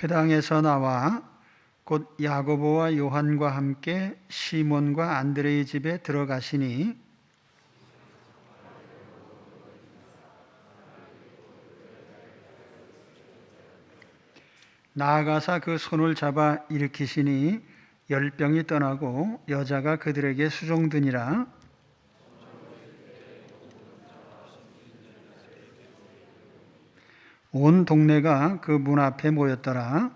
회당에서 나와 곧 야고보와 요한과 함께 시몬과 안드레의 집에 들어가시니 나아가사 그 손을 잡아 일으키시니 열병이 떠나고 여자가 그들에게 수종드니라. 온 동네가 그 문 앞에 모였더라.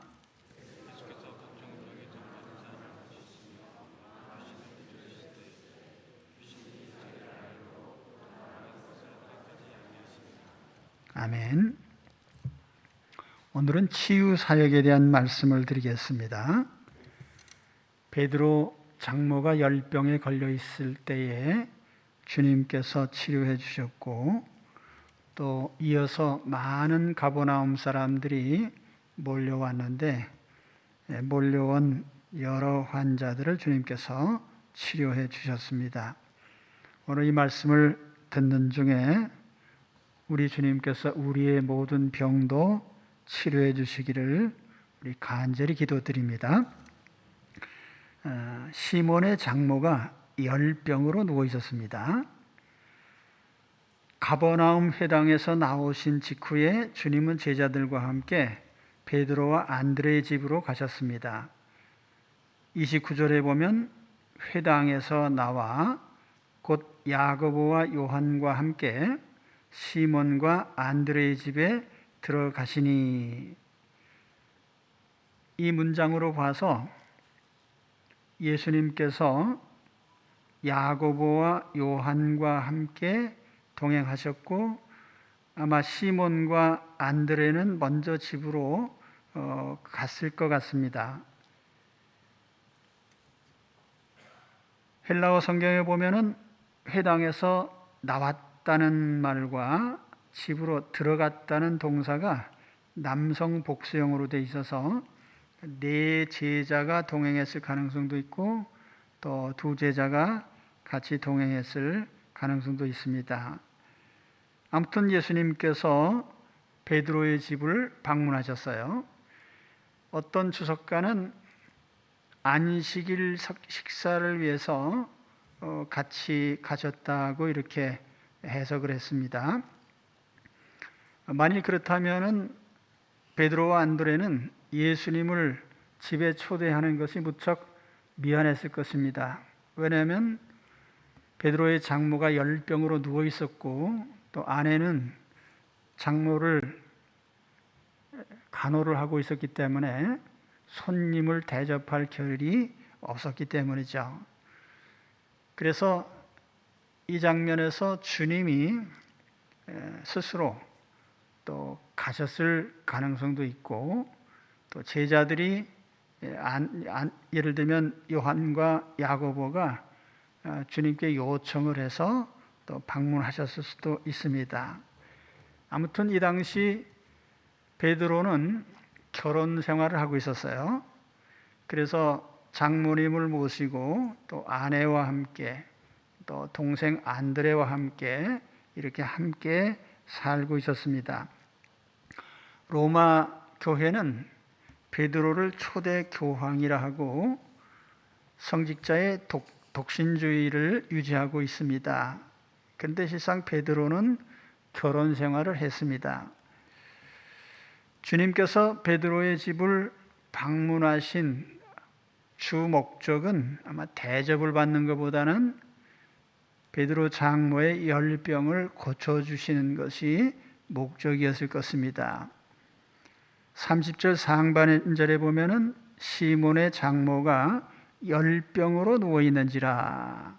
아멘. 오늘은 치유 사역에 대한 말씀을 드리겠습니다. 베드로 장모가 열병에 걸려 있을 때에 주님께서 치료해 주셨고, 또 이어서 많은 가버나움 사람들이 몰려왔는데 몰려온 여러 환자들을 주님께서 치료해 주셨습니다. 오늘 이 말씀을 듣는 중에 우리 주님께서 우리의 모든 병도 치료해 주시기를 우리 간절히 기도드립니다. 시몬의 장모가 열병으로 누워 있었습니다. 가버나움 회당에서 나오신 직후에 주님은 제자들과 함께 베드로와 안드레의 집으로 가셨습니다. 29절에 보면 회당에서 나와 곧 야고보와 요한과 함께 시몬과 안드레의 집에 들어가시니, 이 문장으로 봐서 예수님께서 야고보와 요한과 함께 동행하셨고, 아마 시몬과 안드레는 먼저 집으로 갔을 것 같습니다. 헬라어 성경에 보면은 회당에서 나왔다는 말과 집으로 들어갔다는 동사가 남성 복수형으로 되어 있어서 네 제자가 동행했을 가능성도 있고, 또 두 제자가 같이 동행했을 가능성도 있습니다. 아무튼 예수님께서 베드로의 집을 방문하셨어요. 어떤 주석가는 안식일 식사를 위해서 같이 가셨다고 이렇게 해석을 했습니다. 만일 그렇다면 베드로와 안드레는 예수님을 집에 초대하는 것이 무척 미안했을 것입니다. 왜냐하면 베드로의 장모가 열병으로 누워 있었고, 또 아내는 장모를 간호를 하고 있었기 때문에 손님을 대접할 겨를이 없었기 때문이죠. 그래서 이 장면에서 주님이 스스로 또 가셨을 가능성도 있고, 또 제자들이 예를 들면 요한과 야고보가 주님께 요청을 해서 또 방문하셨을 수도 있습니다. 아무튼 이 당시 베드로는 결혼 생활을 하고 있었어요. 그래서 장모님을 모시고 또 아내와 함께 또 동생 안드레와 함께 이렇게 함께 살고 있었습니다. 로마 교회는 베드로를 초대 교황이라 하고 성직자의 독신주의를 유지하고 있습니다. 그런데 실상 베드로는 결혼 생활을 했습니다. 주님께서 베드로의 집을 방문하신 주 목적은 아마 대접을 받는 것보다는 베드로 장모의 열병을 고쳐주시는 것이 목적이었을 것입니다. 30절 상반절에 보면은 시몬의 장모가 열병으로 누워 있는지라.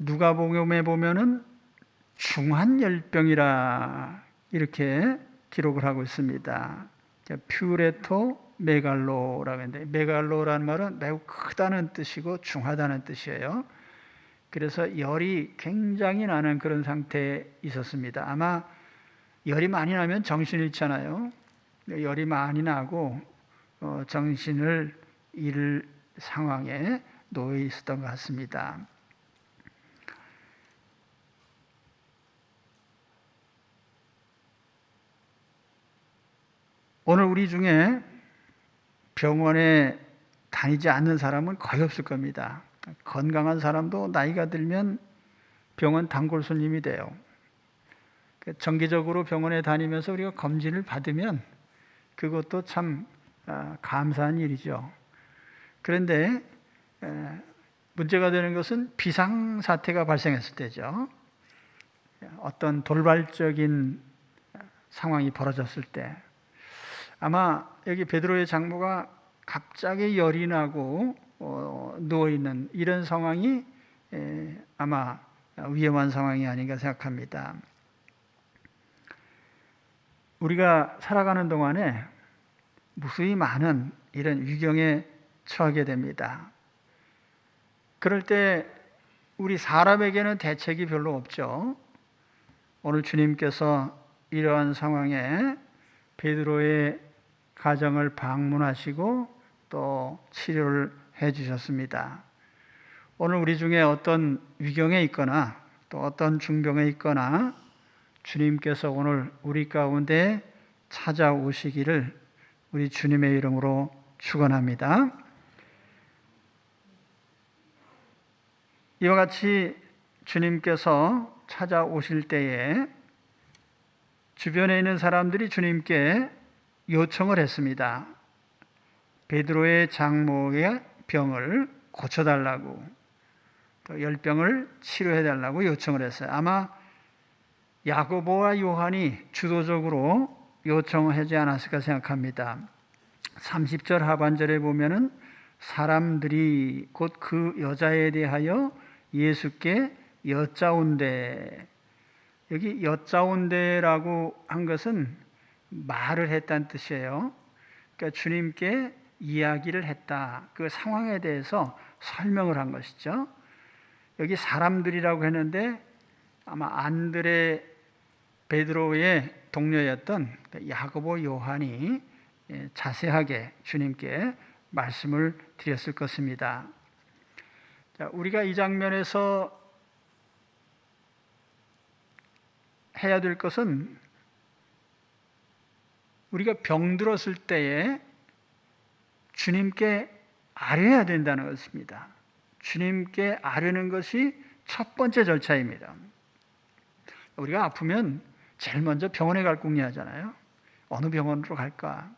누가복음에 보면은 중한 열병이라 이렇게 기록을 하고 있습니다. 퓨레토 메갈로라고 하는데, 메갈로라는 말은 매우 크다는 뜻이고 중하다는 뜻이에요. 그래서 열이 굉장히 나는 그런 상태에 있었습니다. 아마 열이 많이 나면 정신을 잃잖아요. 열이 많이 나고 정신을 잃을 상황에 놓여 있었던 것 같습니다. 오늘 우리 중에 병원에 다니지 않는 사람은 거의 없을 겁니다. 건강한 사람도 나이가 들면 병원 단골 손님이 돼요. 정기적으로 병원에 다니면서 우리가 검진을 받으면 그것도 참 감사한 일이죠. 그런데 문제가 되는 것은 비상사태가 발생했을 때죠. 어떤 돌발적인 상황이 벌어졌을 때, 아마 여기 베드로의 장모가 갑자기 열이 나고 누워있는 이런 상황이 아마 위험한 상황이 아닌가 생각합니다. 우리가 살아가는 동안에 무수히 많은 이런 위경에 처하게 됩니다. 그럴 때 우리 사람에게는 대책이 별로 없죠. 오늘 주님께서 이러한 상황에 베드로의 가정을 방문하시고 또 치료를 해 주셨습니다. 오늘 우리 중에 어떤 위경에 있거나 또 어떤 중병에 있거나 주님께서 오늘 우리 가운데 찾아오시기를 우리 주님의 이름으로 축원합니다. 이와 같이 주님께서 찾아오실 때에 주변에 있는 사람들이 주님께 요청을 했습니다. 베드로의 장모의 병을 고쳐달라고, 또 열병을 치료해달라고 요청을 했어요. 아마 야고보와 요한이 주도적으로 요청하지 않았을까 생각합니다. 30절 하반절에 보면은 사람들이 곧 그 여자에 대하여 예수께 여짜온대. 여기 여짜온대라고 한 것은 말을 했다는 뜻이에요. 그러니까 주님께 이야기를 했다. 그 상황에 대해서 설명을 한 것이죠. 여기 사람들이라고 했는데 아마 안드레 베드로의 동료였던 야고보 요한이 자세하게 주님께 말씀을 드렸을 것입니다. 자, 우리가 이 장면에서 해야 될 것은 우리가 병들었을 때에 주님께 아뢰야 된다는 것입니다. 주님께 아뢰는 것이 첫 번째 절차입니다. 우리가 아프면 제일 먼저 병원에 갈 궁리하잖아요. 어느 병원으로 갈까?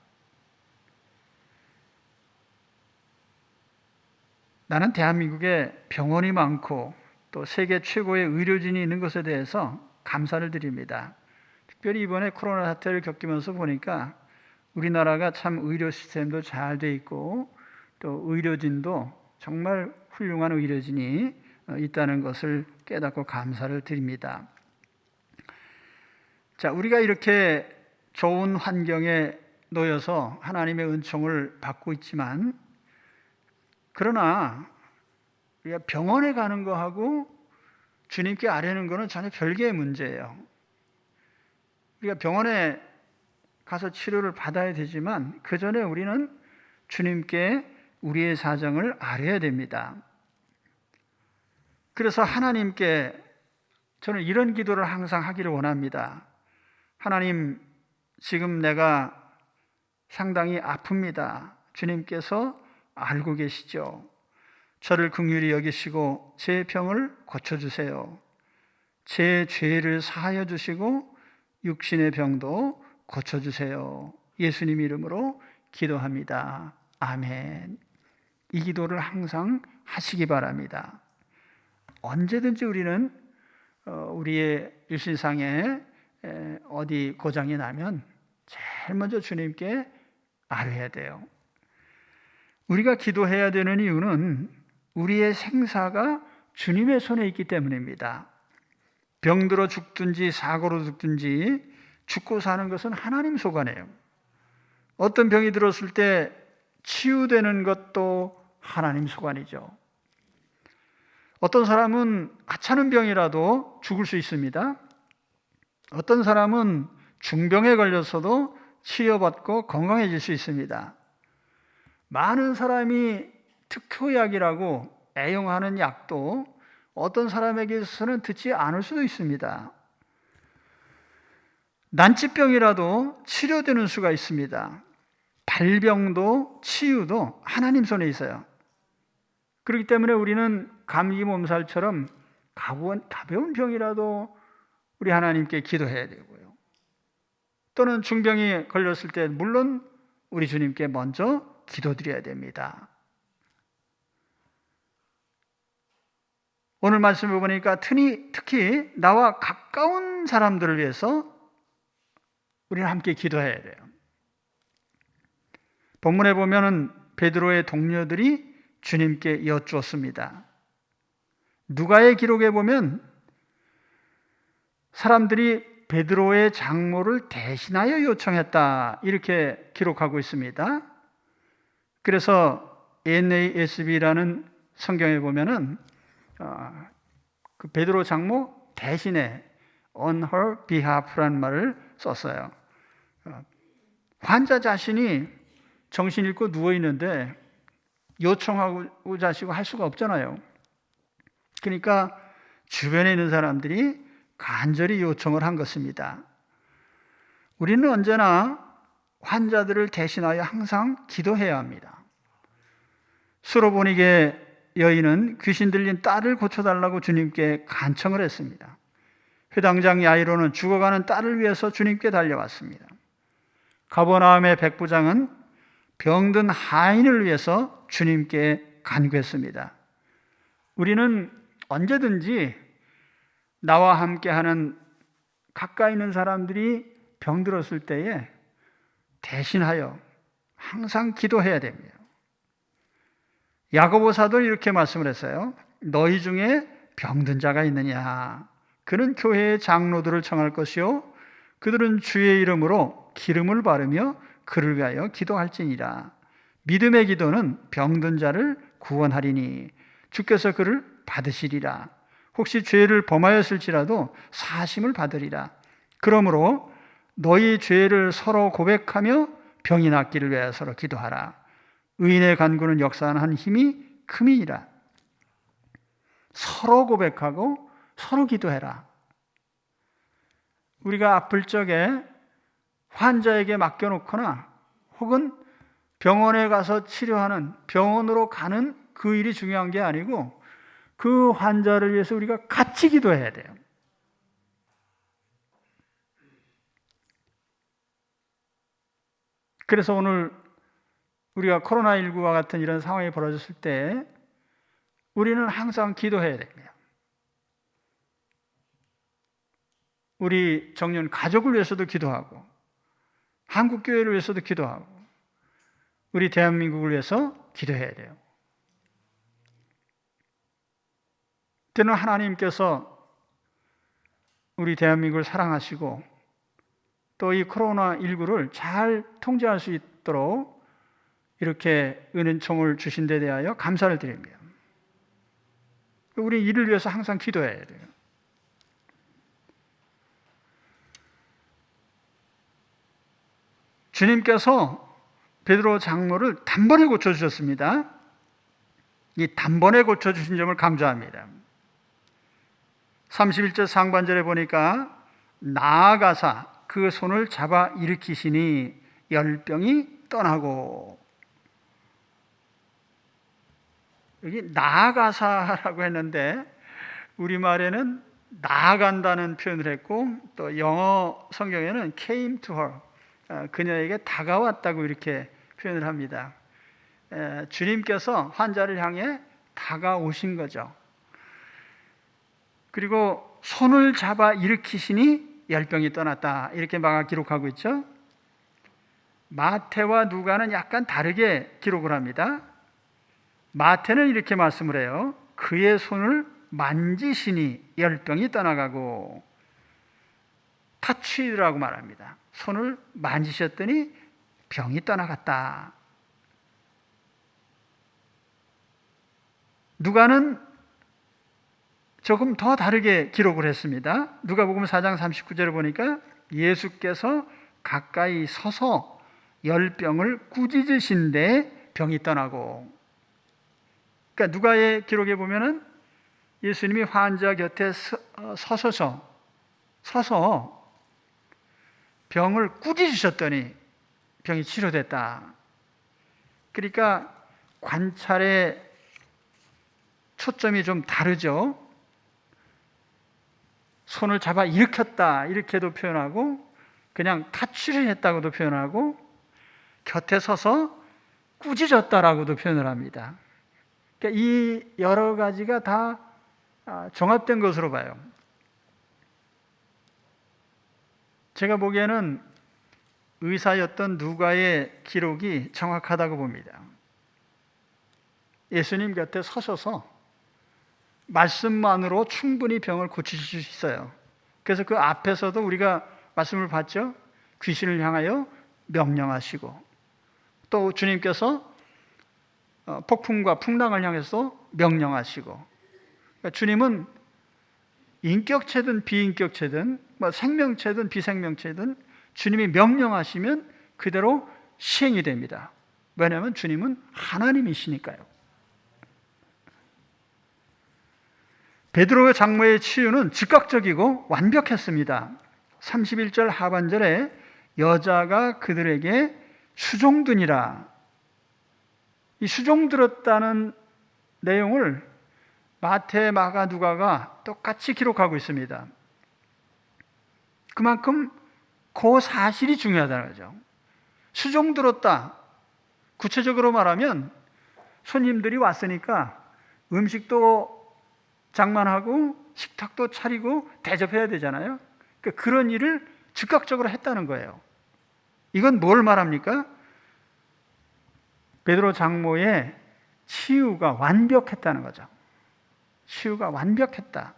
나는 대한민국에 병원이 많고 또 세계 최고의 의료진이 있는 것에 대해서 감사를 드립니다. 특별히 이번에 코로나 사태를 겪으면서 보니까 우리나라가 참 의료 시스템도 잘 돼 있고 또 의료진도 정말 훌륭한 의료진이 있다는 것을 깨닫고 감사를 드립니다. 자, 우리가 이렇게 좋은 환경에 놓여서 하나님의 은총을 받고 있지만, 그러나 우리가 병원에 가는 거하고 주님께 아뢰는 거는 전혀 별개의 문제예요. 우리가 병원에 가서 치료를 받아야 되지만 그 전에 우리는 주님께 우리의 사정을 아뢰야 됩니다. 그래서 하나님께 저는 이런 기도를 항상 하기를 원합니다. 하나님, 지금 내가 상당히 아픕니다. 주님께서 알고 계시죠? 저를 긍휼히 여기시고 제 병을 고쳐주세요. 제 죄를 사하여 주시고 육신의 병도 고쳐주세요. 예수님 이름으로 기도합니다. 아멘. 이 기도를 항상 하시기 바랍니다. 언제든지 우리는 우리의 일신상에 어디 고장이 나면 제일 먼저 주님께 아뢰야 돼요. 우리가 기도해야 되는 이유는 우리의 생사가 주님의 손에 있기 때문입니다. 병들어 죽든지 사고로 죽든지 죽고 사는 것은 하나님 소관이에요. 어떤 병이 들었을 때 치유되는 것도 하나님 소관이죠. 어떤 사람은 하찮은 병이라도 죽을 수 있습니다. 어떤 사람은 중병에 걸려서도 치료받고 건강해질 수 있습니다. 많은 사람이 특효약이라고 애용하는 약도 어떤 사람에게서는 듣지 않을 수도 있습니다. 난치병이라도 치료되는 수가 있습니다. 발병도 치유도 하나님 손에 있어요. 그렇기 때문에 우리는 감기 몸살처럼 가벼운 병이라도 우리 하나님께 기도해야 되고요. 또는 중병이 걸렸을 때 물론 우리 주님께 먼저 기도드려야 됩니다. 오늘 말씀을 보니까 특히 나와 가까운 사람들을 위해서 우리는 함께 기도해야 돼요. 본문에 보면은 베드로의 동료들이 주님께 여쭈었습니다. 누가의 기록에 보면 사람들이 베드로의 장모를 대신하여 요청했다 이렇게 기록하고 있습니다. 그래서 NASB라는 성경에 보면은 그 베드로 장모 대신에 on her behalf라는 말을 썼어요. 환자 자신이 정신 잃고 누워 있는데 요청하고 자시고 할 수가 없잖아요. 그러니까 주변에 있는 사람들이 간절히 요청을 한 것입니다. 우리는 언제나 환자들을 대신하여 항상 기도해야 합니다. 수로보니게 여인은 귀신 들린 딸을 고쳐달라고 주님께 간청을 했습니다. 회당장 야이로는 죽어가는 딸을 위해서 주님께 달려왔습니다. 가버나움의 백부장은 병든 하인을 위해서 주님께 간구했습니다. 우리는 언제든지 나와 함께하는 가까이 있는 사람들이 병들었을 때에 대신하여 항상 기도해야 됩니다. 야고보 사도는 이렇게 말씀을 했어요. 너희 중에 병든 자가 있느냐? 그는 교회의 장로들을 청할 것이요 그들은 주의 이름으로 기름을 바르며 그를 위하여 기도할지니라. 믿음의 기도는 병든 자를 구원하리니 주께서 그를 받으시리라. 혹시 죄를 범하였을지라도 사심을 받으리라. 그러므로 너희 죄를 서로 고백하며 병이 낫기를 위하여 서로 기도하라. 의인의 간구는 역사하는 힘이 큼이니라. 서로 고백하고 서로 기도해라. 우리가 아플 적에 환자에게 맡겨놓거나 혹은 병원에 가서 치료하는 병원으로 가는 그 일이 중요한 게 아니고 그 환자를 위해서 우리가 같이 기도해야 돼요. 그래서 오늘 우리가 코로나19와 같은 이런 상황이 벌어졌을 때 우리는 항상 기도해야 됩니다. 우리 정년 가족을 위해서도 기도하고 한국교회를 위해서도 기도하고 우리 대한민국을 위해서 기도해야 돼요. 때는 하나님께서 우리 대한민국을 사랑하시고 또 이 코로나19를 잘 통제할 수 있도록 이렇게 은총을 주신 데 대하여 감사를 드립니다. 우리 이를 위해서 항상 기도해야 돼요. 주님께서 베드로 장모를 단번에 고쳐주셨습니다. 이 단번에 고쳐주신 점을 강조합니다. 31절 상반절에 보니까 나아가사 그 손을 잡아 일으키시니 열병이 떠나고, 여기 나아가사라고 했는데 우리말에는 나아간다는 표현을 했고 또 영어 성경에는 came to her, 그녀에게 다가왔다고 이렇게 표현을 합니다. 주님께서 환자를 향해 다가오신 거죠. 그리고 손을 잡아 일으키시니 열병이 떠났다 이렇게 마가 기록하고 있죠. 마태와 누가는 약간 다르게 기록을 합니다. 마태는 이렇게 말씀을 해요. 그의 손을 만지시니 열병이 떠나가고, 타치라고 말합니다. 손을 만지셨더니 병이 떠나갔다. 누가는 조금 더 다르게 기록을 했습니다. 누가복음 4장 39절을 보니까 예수께서 가까이 서서 열병을 꾸짖으신데 병이 떠나고, 그러니까 누가의 기록에 보면은 예수님이 환자 곁에 서서 병을 꾸짖으셨더니 병이 치료됐다. 그러니까 관찰의 초점이 좀 다르죠. 손을 잡아 일으켰다 이렇게도 표현하고, 그냥 타치를 했다고도 표현하고, 곁에 서서 꾸짖었다라고도 표현을 합니다. 그러니까 이 여러 가지가 다 종합된 것으로 봐요. 제가 보기에는 의사였던 누가의 기록이 정확하다고 봅니다. 예수님 곁에 서셔서 말씀만으로 충분히 병을 고치실 수 있어요. 그래서 그 앞에서도 우리가 말씀을 봤죠. 귀신을 향하여 명령하시고, 또 주님께서 폭풍과 풍랑을 향해서 명령하시고, 그러니까 주님은 인격체든 비인격체든 생명체든 비생명체든 주님이 명령하시면 그대로 시행이 됩니다. 왜냐하면 주님은 하나님이시니까요. 베드로의 장모의 치유는 즉각적이고 완벽했습니다. 31절 하반절에 여자가 그들에게 수종드니라. 이 수종들었다는 내용을 마태, 마가, 누가가 똑같이 기록하고 있습니다. 그만큼 그 사실이 중요하다는 거죠. 수종들었다. 구체적으로 말하면 손님들이 왔으니까 음식도 장만하고 식탁도 차리고 대접해야 되잖아요. 그러니까 그런 일을 즉각적으로 했다는 거예요. 이건 뭘 말합니까? 베드로 장모의 치유가 완벽했다는 거죠. 치유가 완벽했다.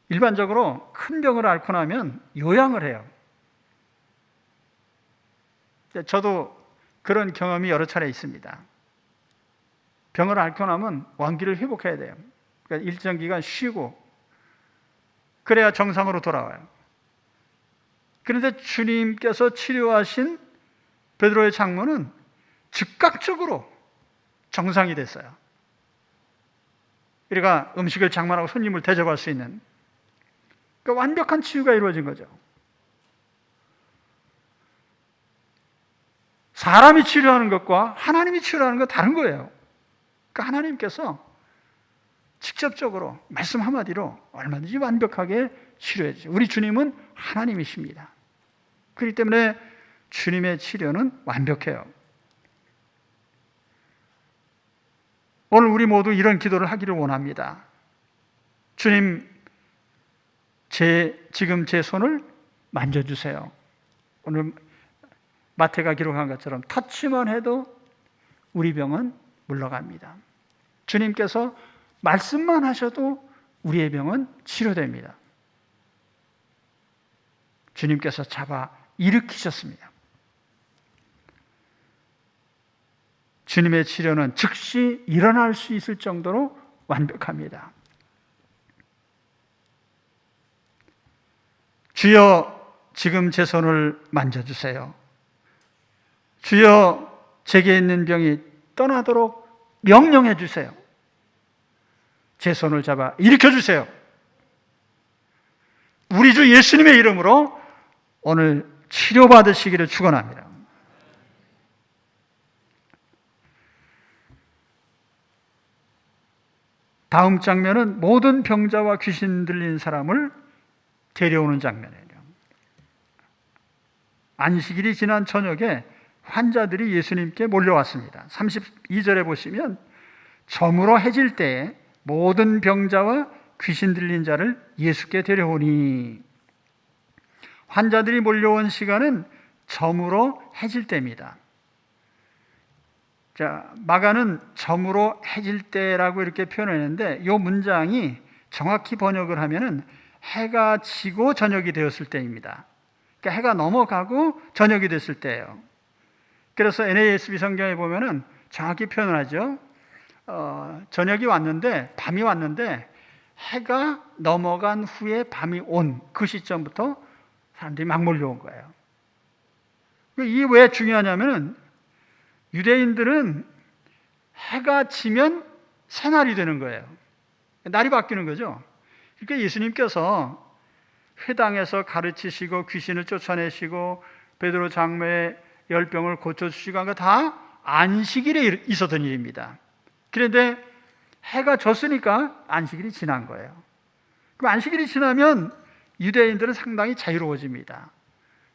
일반적으로 큰 병을 앓고 나면 요양을 해요. 저도 그런 경험이 여러 차례 있습니다. 병을 앓고 나면 원기를 회복해야 돼요. 그러니까 일정 기간 쉬고 그래야 정상으로 돌아와요. 그런데 주님께서 치료하신 베드로의 장모는 즉각적으로 정상이 됐어요. 그러니까 음식을 장만하고 손님을 대접할 수 있는, 그러니까 완벽한 치유가 이루어진 거죠. 사람이 치료하는 것과 하나님이 치료하는 건 다른 거예요. 그러니까 하나님께서 직접적으로 말씀 한마디로 얼마든지 완벽하게 치료해 주죠. 우리 주님은 하나님이십니다. 그렇기 때문에 주님의 치료는 완벽해요. 오늘 우리 모두 이런 기도를 하기를 원합니다. 주님, 지금 제 손을 만져주세요. 오늘 마태가 기록한 것처럼 터치만 해도 우리 병은 물러갑니다. 주님께서 말씀만 하셔도 우리의 병은 치료됩니다. 주님께서 잡아 일으키셨습니다. 주님의 치료는 즉시 일어날 수 있을 정도로 완벽합니다. 주여, 지금 제 손을 만져주세요. 주여, 제게 있는 병이 떠나도록 명령해 주세요. 제 손을 잡아 일으켜 주세요. 우리 주 예수님의 이름으로 오늘 치료받으시기를 축원합니다. 다음 장면은 모든 병자와 귀신 들린 사람을 데려오는 장면이에요. 안식일이 지난 저녁에 환자들이 예수님께 몰려왔습니다. 32절에 보시면 저물어 해질 때에 모든 병자와 귀신 들린 자를 예수께 데려오니, 환자들이 몰려온 시간은 저물어 해질 때입니다. 자, 마가는 저물어 해질 때라고 이렇게 표현했는데 이 문장이 정확히 번역을 하면은 해가 지고 저녁이 되었을 때입니다. 그러니까 해가 넘어가고 저녁이 됐을 때예요. 그래서 NASB 성경에 보면은 정확히 표현을 하죠. 저녁이 왔는데, 밤이 왔는데 해가 넘어간 후에 밤이 온 그 시점부터 사람들이 막 몰려온 거예요. 이게 왜 중요하냐면은 유대인들은 해가 지면 새날이 되는 거예요. 날이 바뀌는 거죠. 그러니까 예수님께서 회당에서 가르치시고 귀신을 쫓아내시고 베드로 장로의 열병을 고쳐주시고 한 거 다 안식일에 있었던 일입니다. 그런데 해가 졌으니까 안식일이 지난 거예요. 그럼 안식일이 지나면 유대인들은 상당히 자유로워집니다.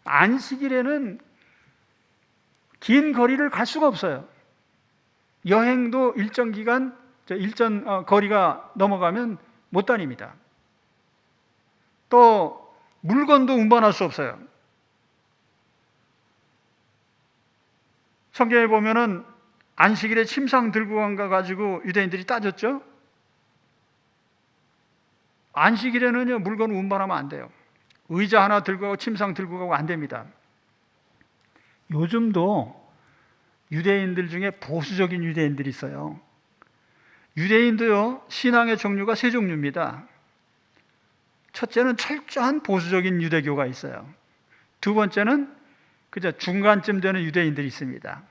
안식일에는 긴 거리를 갈 수가 없어요. 여행도 일정 기간, 일정 거리가 넘어가면 못 다닙니다. 또 물건도 운반할 수 없어요. 성경에 보면은 안식일에 침상 들고 간 거 가지고 유대인들이 따졌죠. 안식일에는요, 물건 운반하면 안 돼요. 의자 하나 들고 가고 침상 들고 가고 안 됩니다. 요즘도 유대인들 중에 보수적인 유대인들이 있어요. 유대인도요, 신앙의 종류가 세 종류입니다. 첫째는 철저한 보수적인 유대교가 있어요. 두 번째는 그저 중간쯤 되는 유대인들이 있습니다.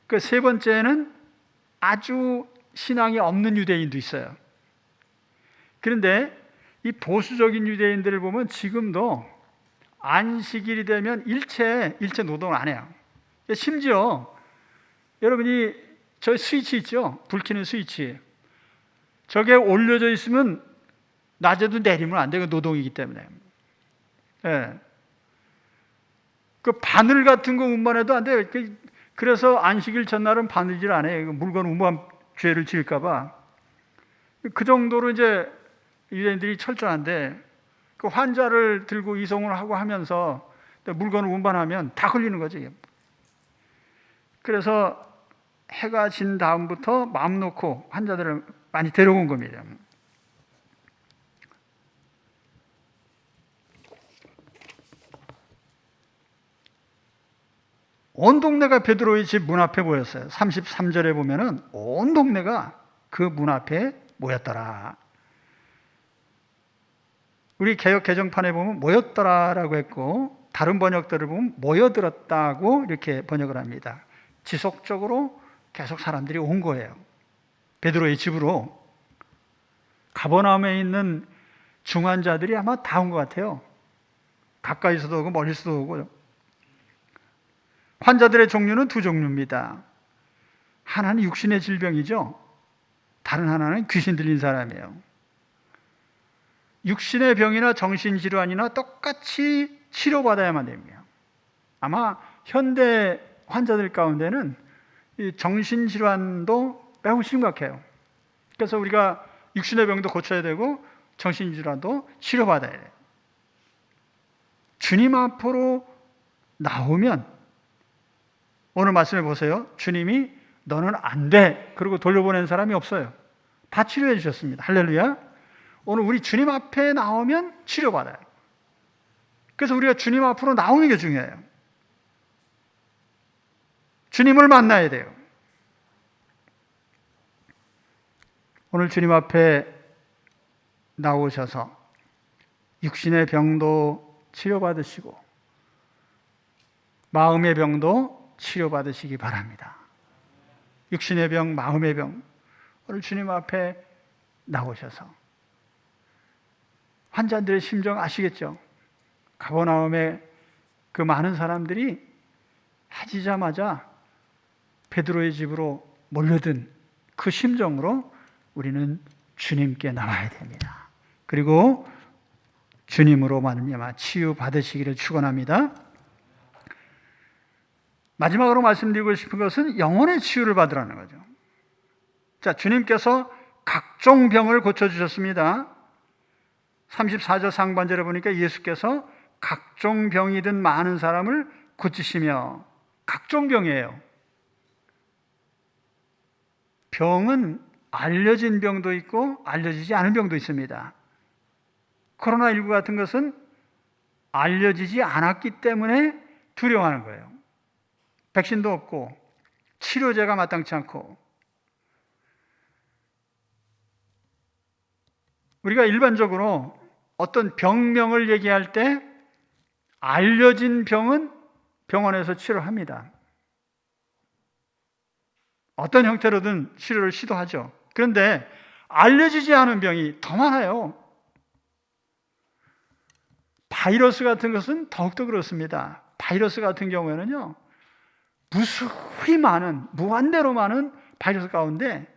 그 세 번째는 아주 신앙이 없는 유대인도 있어요. 그런데 이 보수적인 유대인들을 보면 지금도 안식일이 되면 일체 노동을 안 해요. 심지어 여러분이 저 스위치 있죠? 불 켜는 스위치. 저게 올려져 있으면 낮에도 내리면 안 돼요. 노동이기 때문에. 예. 그 바늘 같은 거 운반해도 안 돼요. 그래서 안식일 전날은 바느질 안 해요. 물건 운반 죄를 지을까 봐. 그 정도로 이제 유대인들이 철저한데 그 환자를 들고 이송을 하고 하면서 물건을 운반하면 다 걸리는 거지. 그래서 해가 진 다음부터 마음 놓고 환자들을 많이 데려온 겁니다. 온 동네가 베드로의 집 문 앞에 모였어요. 33절에 보면은 온 동네가 그 문 앞에 모였더라. 우리 개역 개정판에 보면 모였더라라고 했고 다른 번역들을 보면 모여들었다고 이렇게 번역을 합니다. 지속적으로 계속 사람들이 온 거예요. 베드로의 집으로. 가버나움에 있는 중환자들이 아마 다 온 것 같아요. 가까이서도 오고 멀리서도 오고. 환자들의 종류는 두 종류입니다. 하나는 육신의 질병이죠. 다른 하나는 귀신 들린 사람이에요. 육신의 병이나 정신질환이나 똑같이 치료받아야만 됩니다. 아마 현대 환자들 가운데는 이 정신질환도 매우 심각해요. 그래서 우리가 육신의 병도 고쳐야 되고 정신질환도 치료받아야 돼요. 주님 앞으로 나오면 오늘 말씀해 보세요. 주님이 너는 안 돼. 그리고 돌려보낸 사람이 없어요. 다 치료해 주셨습니다. 할렐루야. 오늘 우리 주님 앞에 나오면 치료받아요. 그래서 우리가 주님 앞으로 나오는 게 중요해요. 주님을 만나야 돼요. 오늘 주님 앞에 나오셔서 육신의 병도 치료받으시고 마음의 병도 치료받으시기 바랍니다. 육신의 병, 마음의 병, 오늘 주님 앞에 나오셔서 환자들의 심정 아시겠죠? 가버나움에 그 많은 사람들이 해지자마자 베드로의 집으로 몰려든 그 심정으로 우리는 주님께 나와야 됩니다. 그리고 주님으로 말미암아 치유받으시기를 축원합니다. 마지막으로 말씀드리고 싶은 것은 영혼의 치유를 받으라는 거죠. 자, 주님께서 각종 병을 고쳐주셨습니다. 34절 상반절에 보니까 예수께서 각종 병이 든 많은 사람을 고치시며, 각종 병이에요. 병은 알려진 병도 있고 알려지지 않은 병도 있습니다. 코로나19 같은 것은 알려지지 않았기 때문에 두려워하는 거예요. 백신도 없고 치료제가 마땅치 않고. 우리가 일반적으로 어떤 병명을 얘기할 때 알려진 병은 병원에서 치료합니다. 어떤 형태로든 치료를 시도하죠. 그런데 알려지지 않은 병이 더 많아요. 바이러스 같은 것은 더욱더 그렇습니다. 바이러스 같은 경우에는요, 무수히 많은, 무한대로 많은 바이러스 가운데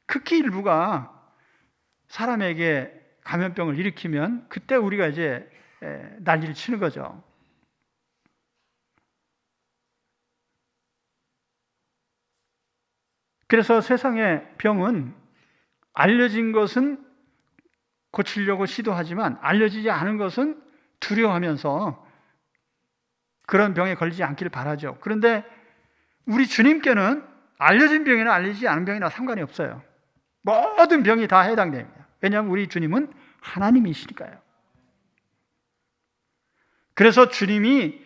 극히 일부가 사람에게 감염병을 일으키면 그때 우리가 이제 난리를 치는 거죠. 그래서 세상의 병은 알려진 것은 고치려고 시도하지만 알려지지 않은 것은 두려워하면서 그런 병에 걸리지 않기를 바라죠. 그런데 우리 주님께는 알려진 병이나 알려지지 않은 병이나 상관이 없어요. 모든 병이 다 해당됩니다. 왜냐하면 우리 주님은 하나님이시니까요. 그래서 주님이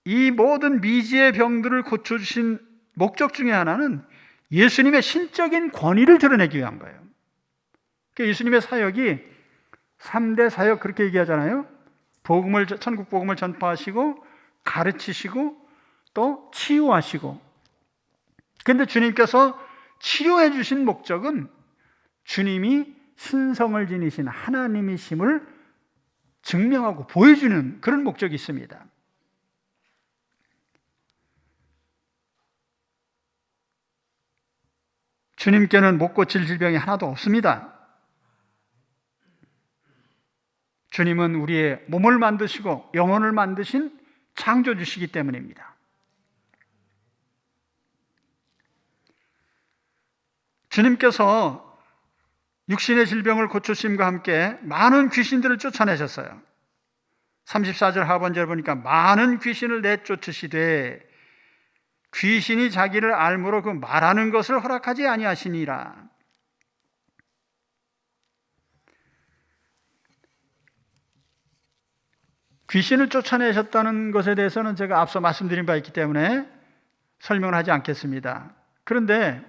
이 모든 미지의 병들을 고쳐주신 목적 중에 하나는 예수님의 신적인 권위를 드러내기 위한 거예요. 그러니까 예수님의 사역이 3대 사역 그렇게 얘기하잖아요. 천국 복음을 전파하시고 가르치시고 또 치유하시고. 그런데 주님께서 치료해 주신 목적은 주님이 신성을 지니신 하나님이심을 증명하고 보여주는 그런 목적이 있습니다. 주님께는 못 고칠 질병이 하나도 없습니다. 주님은 우리의 몸을 만드시고 영혼을 만드신 창조주시기 때문입니다. 주님께서 육신의 질병을 고치심과 함께 많은 귀신들을 쫓아내셨어요. 34절 하반절에 보니까 많은 귀신을 내쫓으시되 귀신이 자기를 알므로 그 말하는 것을 허락하지 아니하시니라. 귀신을 쫓아내셨다는 것에 대해서는 제가 앞서 말씀드린 바 있기 때문에 설명을 하지 않겠습니다. 그런데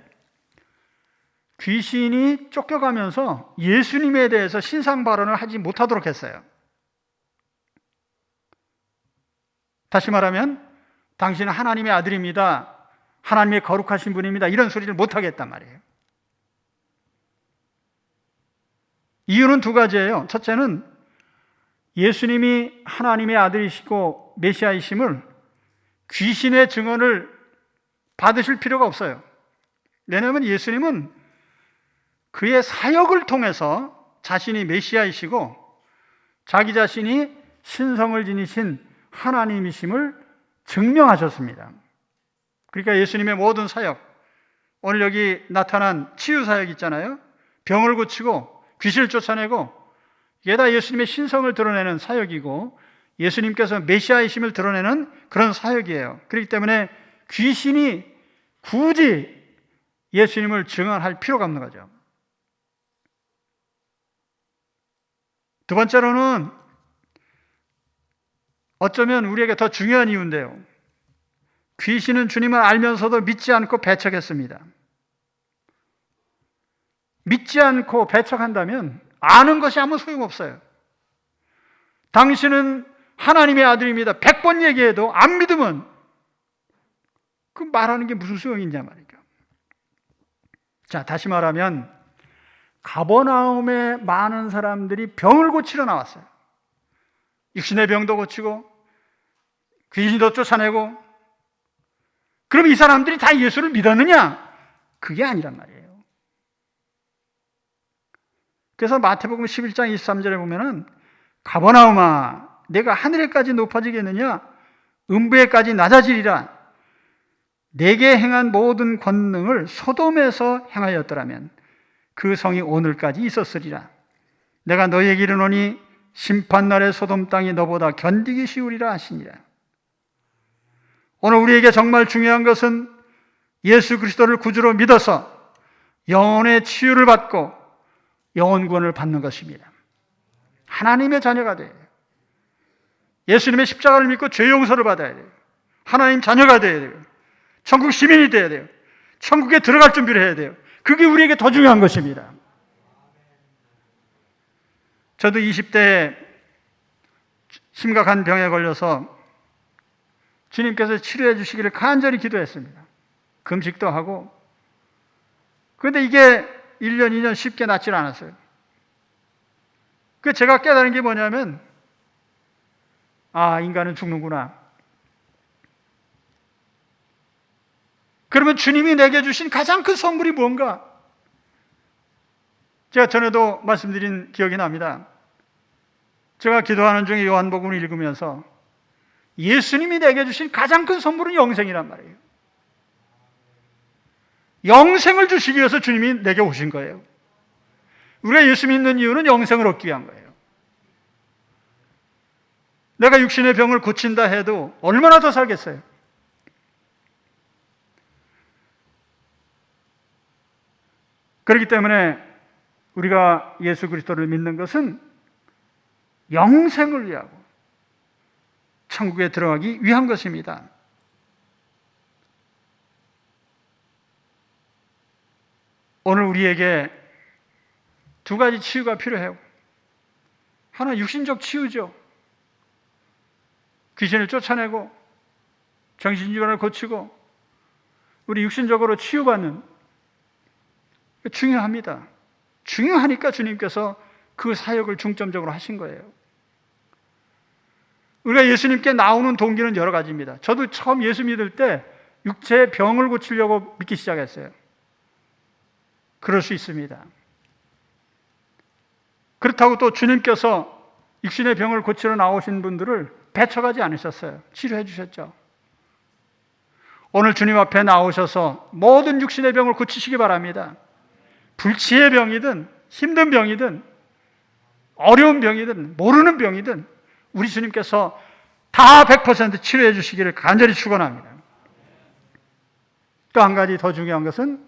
귀신이 쫓겨가면서 예수님에 대해서 신상 발언을 하지 못하도록 했어요. 다시 말하면 당신은 하나님의 아들입니다. 하나님의 거룩하신 분입니다. 이런 소리를 못하게 했단 말이에요. 이유는 두 가지예요. 첫째는 예수님이 하나님의 아들이시고 메시아이심을 귀신의 증언을 받으실 필요가 없어요. 왜냐하면 예수님은 그의 사역을 통해서 자신이 메시아이시고 자기 자신이 신성을 지니신 하나님이심을 증명하셨습니다. 그러니까 예수님의 모든 사역, 오늘 여기 나타난 치유 사역 있잖아요. 병을 고치고 귀신을 쫓아내고 이게 다 예수님의 신성을 드러내는 사역이고 예수님께서 메시아이심을 드러내는 그런 사역이에요. 그렇기 때문에 귀신이 굳이 예수님을 증언할 필요가 없는 거죠. 두 번째로는 어쩌면 우리에게 더 중요한 이유인데요. 귀신은 주님을 알면서도 믿지 않고 배척했습니다. 믿지 않고 배척한다면 아는 것이 아무 소용없어요. 당신은 하나님의 아들입니다. 100번 얘기해도 안 믿으면 그 말하는 게 무슨 소용이냐 말이죠. 자, 다시 말하면 가버나움에 많은 사람들이 병을 고치러 나왔어요. 육신의 병도 고치고 귀신도 쫓아내고. 그럼 이 사람들이 다 예수를 믿었느냐? 그게 아니란 말이에요. 그래서 마태복음 11장 23절에 보면은 가버나움아 내가 하늘에까지 높아지겠느냐? 음부에까지 낮아지리라. 내게 행한 모든 권능을 소돔에서 행하였더라면 그 성이 오늘까지 있었으리라. 내가 너에게 이르노니 심판날의 소돔 땅이 너보다 견디기 쉬우리라 하시니라. 오늘 우리에게 정말 중요한 것은 예수 그리스도를 구주로 믿어서 영혼의 치유를 받고 영혼 구원을 받는 것입니다. 하나님의 자녀가 돼야 돼요. 예수님의 십자가를 믿고 죄 용서를 받아야 돼요. 하나님 자녀가 돼야 돼요. 천국 시민이 돼야 돼요. 천국에 들어갈 준비를 해야 돼요. 그게 우리에게 더 중요한 것입니다. 저도 20대에 심각한 병에 걸려서 주님께서 치료해 주시기를 간절히 기도했습니다. 금식도 하고. 그런데 이게 1년, 2년 쉽게 낫질 않았어요. 그 제가 깨달은 게 뭐냐면 아, 인간은 죽는구나. 그러면 주님이 내게 주신 가장 큰 선물이 뭔가? 제가 전에도 말씀드린 기억이 납니다. 제가 기도하는 중에 요한복음을 읽으면서 예수님이 내게 주신 가장 큰 선물은 영생이란 말이에요. 영생을 주시기 위해서 주님이 내게 오신 거예요. 우리가 예수 믿는 이유는 영생을 얻기 위한 거예요. 내가 육신의 병을 고친다 해도 얼마나 더 살겠어요? 그렇기 때문에 우리가 예수 그리스도를 믿는 것은 영생을 위하고 천국에 들어가기 위한 것입니다. 오늘 우리에게 두 가지 치유가 필요해요. 하나, 육신적 치유죠. 귀신을 쫓아내고 정신질환을 고치고 우리 육신적으로 치유받는, 중요합니다. 중요하니까 주님께서 그 사역을 중점적으로 하신 거예요. 우리가 예수님께 나오는 동기는 여러 가지입니다. 저도 처음 예수 믿을 때 육체의 병을 고치려고 믿기 시작했어요. 그럴 수 있습니다. 그렇다고 또 주님께서 육신의 병을 고치러 나오신 분들을 배척하지 않으셨어요. 치료해 주셨죠. 오늘 주님 앞에 나오셔서 모든 육신의 병을 고치시기 바랍니다. 불치의 병이든 힘든 병이든 어려운 병이든 모르는 병이든 우리 주님께서 다 100% 치료해 주시기를 간절히 축원합니다. 또 한 가지 더 중요한 것은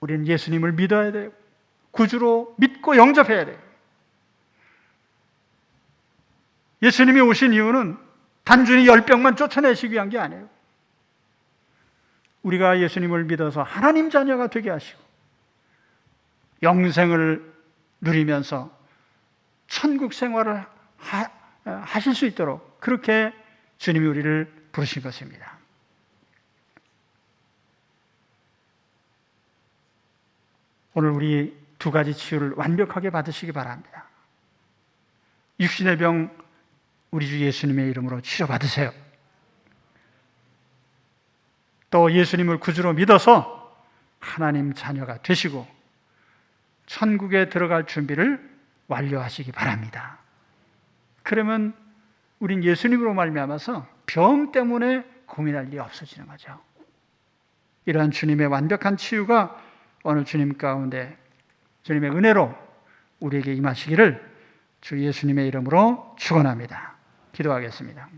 우리는 예수님을 믿어야 돼요. 구주로 믿고 영접해야 돼요. 예수님이 오신 이유는 단순히 열병만 쫓아내시기 위한 게 아니에요. 우리가 예수님을 믿어서 하나님 자녀가 되게 하시고 영생을 누리면서 천국 생활을 하실 수 있도록 그렇게 주님이 우리를 부르신 것입니다. 오늘 우리 두 가지 치유를 완벽하게 받으시기 바랍니다. 육신의 병 우리 주 예수님의 이름으로 치료받으세요. 또 예수님을 구주로 믿어서 하나님 자녀가 되시고 천국에 들어갈 준비를 완료하시기 바랍니다. 그러면 우린 예수님으로 말미암아서 병 때문에 고민할 일이 없어지는 거죠. 이러한 주님의 완벽한 치유가 오늘 주님 가운데 주님의 은혜로 우리에게 임하시기를 주 예수님의 이름으로 축원합니다. 기도하겠습니다.